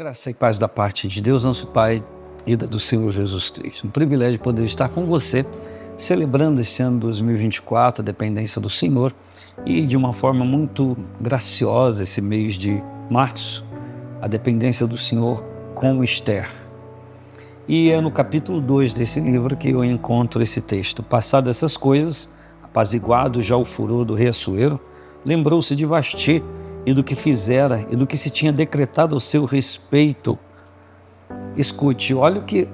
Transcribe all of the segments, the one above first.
Graça e paz da parte de Deus, nosso Pai, e do Senhor Jesus Cristo. Um privilégio poder estar com você, celebrando esse ano 2024, a dependência do Senhor, e de uma forma muito graciosa, esse mês de março, a dependência do Senhor com Esther. E é no capítulo 2 desse livro que eu encontro esse texto. Passadas essas coisas, apaziguado já o furor do rei Assuero, lembrou-se de Vasti e do que fizera e do que se tinha decretado ao seu respeito. Escute, olha o que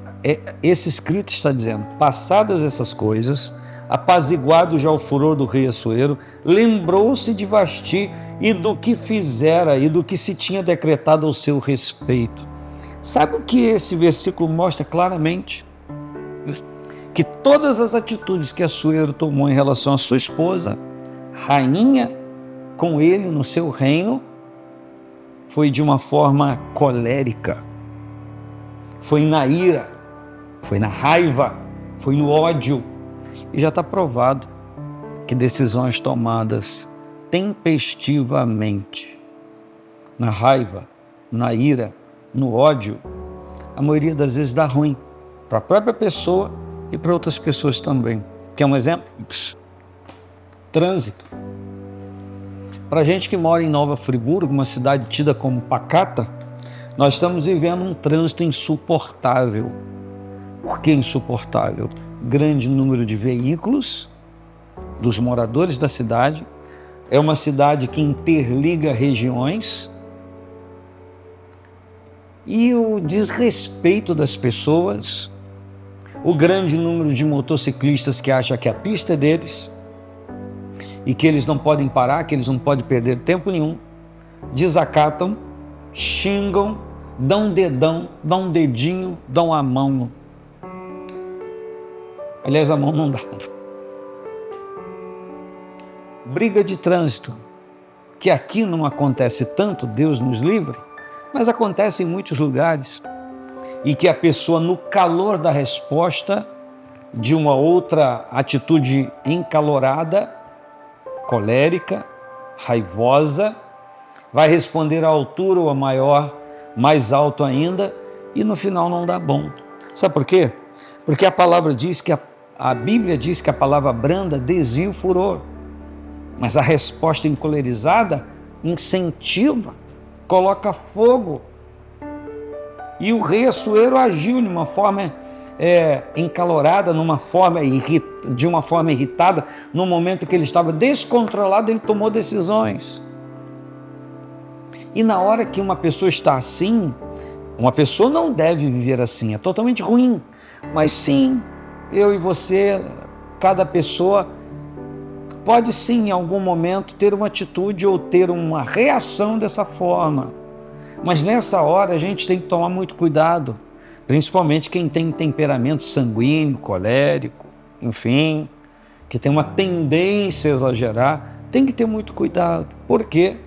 esse escrito está dizendo. Passadas essas coisas, apaziguado já o furor do rei Assuero, lembrou-se de Vasti e do que fizera e do que se tinha decretado ao seu respeito. Sabe o que esse versículo mostra claramente? Que todas as atitudes que Assuero tomou em relação à sua esposa, rainha, com ele no seu reino, foi de uma forma colérica, foi na ira, foi na raiva, foi no ódio. E já está provado que decisões tomadas tempestivamente, na raiva, na ira, no ódio, a maioria das vezes dá ruim para a própria pessoa e para outras pessoas também. Quer um exemplo? Trânsito. Para a gente que mora em Nova Friburgo, uma cidade tida como pacata, nós estamos vivendo um trânsito insuportável. Por que insuportável? Grande número de veículos dos moradores da cidade. É uma cidade que interliga regiões. E o desrespeito das pessoas, o grande número de motociclistas que acham que a pista é deles e que eles não podem parar, que eles não podem perder tempo nenhum, desacatam, xingam, dão um dedão, dão um dedinho, dão a mão. Aliás, a mão não dá. Briga de trânsito, que aqui não acontece tanto, Deus nos livre, mas acontece em muitos lugares, e que a pessoa, no calor da resposta de uma outra atitude encalorada, colérica, raivosa, vai responder à altura ou a maior, mais alto ainda, e no final não dá bom. Sabe por quê? Porque a palavra diz que a Bíblia diz que a palavra branda desvia o furor, mas a resposta encolerizada incentiva, coloca fogo. E o rei Assuero agiu de uma forma encalorada, de uma forma irritada. No momento que ele estava descontrolado, ele tomou decisões. E na hora que uma pessoa está assim, uma pessoa não deve viver assim, é totalmente ruim. Mas sim, eu e você, cada pessoa pode sim, em algum momento, ter uma atitude ou ter uma reação dessa forma. Mas nessa hora a gente tem que tomar muito cuidado, principalmente quem tem temperamento sanguíneo, colérico, enfim, que tem uma tendência a exagerar, tem que ter muito cuidado. Por quê?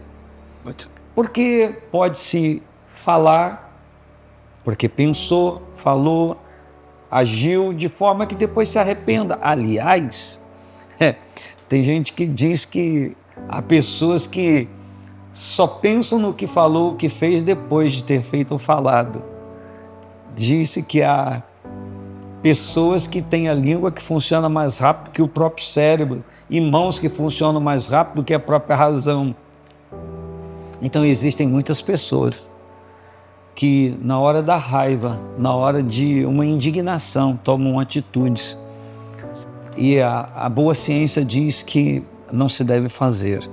Porque pode-se falar, porque pensou, falou, agiu de forma que depois se arrependa. Aliás, tem gente que diz que há pessoas que só pensam no que falou, o que fez depois de ter feito ou falado. Disse que há pessoas que têm a língua que funciona mais rápido que o próprio cérebro e mãos que funcionam mais rápido que a própria razão. Então existem muitas pessoas que na hora da raiva, na hora de uma indignação, tomam atitudes. E a boa ciência diz que não se deve fazer.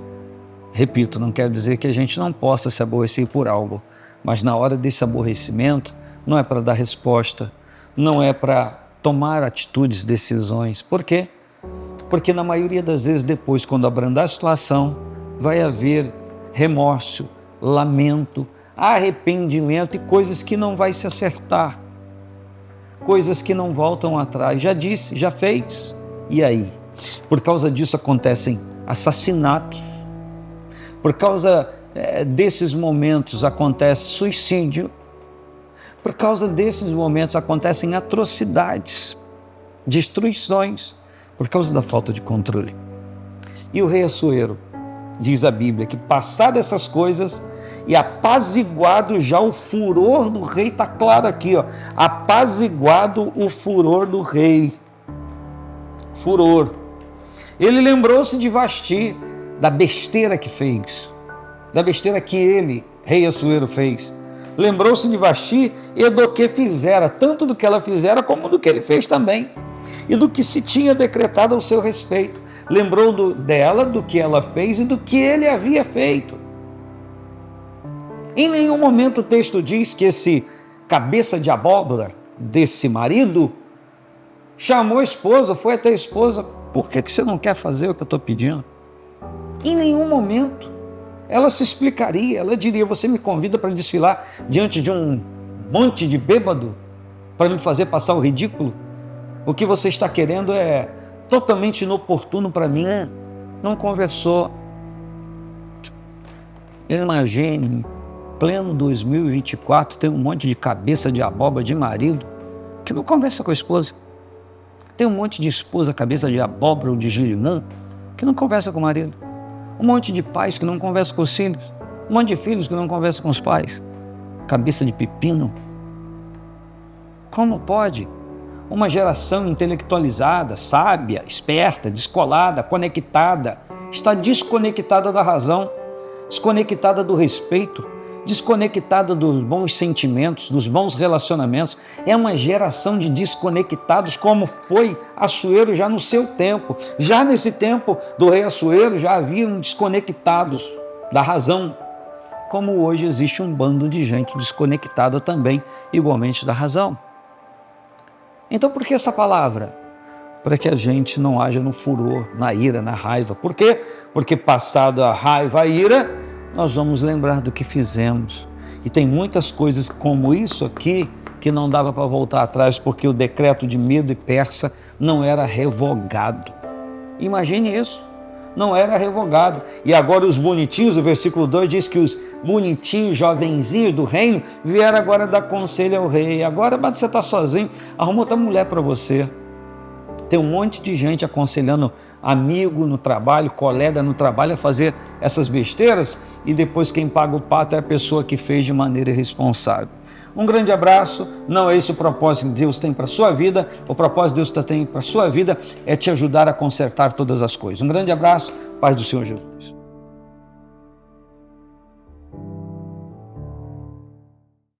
Repito, não quer dizer que a gente não possa se aborrecer por algo, mas na hora desse aborrecimento, não é para dar resposta, não é para tomar atitudes, decisões. Por quê? Porque na maioria das vezes depois, quando abrandar a situação, vai haver remorso, lamento, arrependimento e coisas que não vai se acertar, coisas que não voltam atrás. Já disse, já fez, e aí? Por causa disso acontecem assassinatos, por causa desses momentos acontece suicídio, por causa desses momentos acontecem atrocidades, destruições, por causa da falta de controle. E o rei Assuero diz a Bíblia, que passadas essas coisas e apaziguado já o furor do rei, está claro aqui, ó, apaziguado o furor do rei. Furor. Ele lembrou-se de Vasti, da besteira que fez, da besteira que ele, rei Assuero, fez. Lembrou-se de Vasti e do que fizera, tanto do que ela fizera como do que ele fez também, e do que se tinha decretado ao seu respeito. Lembrou dela, do que ela fez e do que ele havia feito. Em nenhum momento o texto diz que esse cabeça de abóbora desse marido chamou a esposa, foi até a esposa, por que você não quer fazer o que eu estou pedindo? Em nenhum momento ela se explicaria, ela diria, você me convida para desfilar diante de um monte de bêbado para me fazer passar o ridículo? O que você está querendo é totalmente inoportuno para mim. Não conversou. Imagine, em pleno 2024, tem um monte de cabeça de abóbora de marido que não conversa com a esposa. Tem um monte de esposa cabeça de abóbora ou de girimum que não conversa com o marido. Um monte de pais que não conversam com os filhos. Um monte de filhos que não conversam com os pais. Cabeça de pepino. Como pode uma geração intelectualizada, sábia, esperta, descolada, conectada, está desconectada da razão, desconectada do respeito, desconectada dos bons sentimentos, dos bons relacionamentos? É uma geração de desconectados, como foi Assuero já no seu tempo. Já nesse tempo do rei Assuero já haviam desconectados da razão, como hoje existe um bando de gente desconectada também, igualmente da razão. Então por que essa palavra? Para que a gente não haja no furor, na ira, na raiva. Por quê? Porque passado a raiva, a ira, nós vamos lembrar do que fizemos. E tem muitas coisas como isso aqui que não dava para voltar atrás, porque o decreto de Medo e Persa não era revogado. Imagine isso, não era revogado. E agora os bonitinhos, o versículo 2 diz que os bonitinhos, jovenzinhos do reino, vieram agora dar conselho ao rei. Agora, mas você está sozinho, arruma outra mulher para você. Tem um monte de gente aconselhando amigo no trabalho, colega no trabalho a fazer essas besteiras, e depois quem paga o pato é a pessoa que fez de maneira irresponsável. Um grande abraço. Não é esse o propósito que Deus tem para a sua vida. O propósito que Deus tem para a sua vida é te ajudar a consertar todas as coisas. Um grande abraço, paz do Senhor Jesus.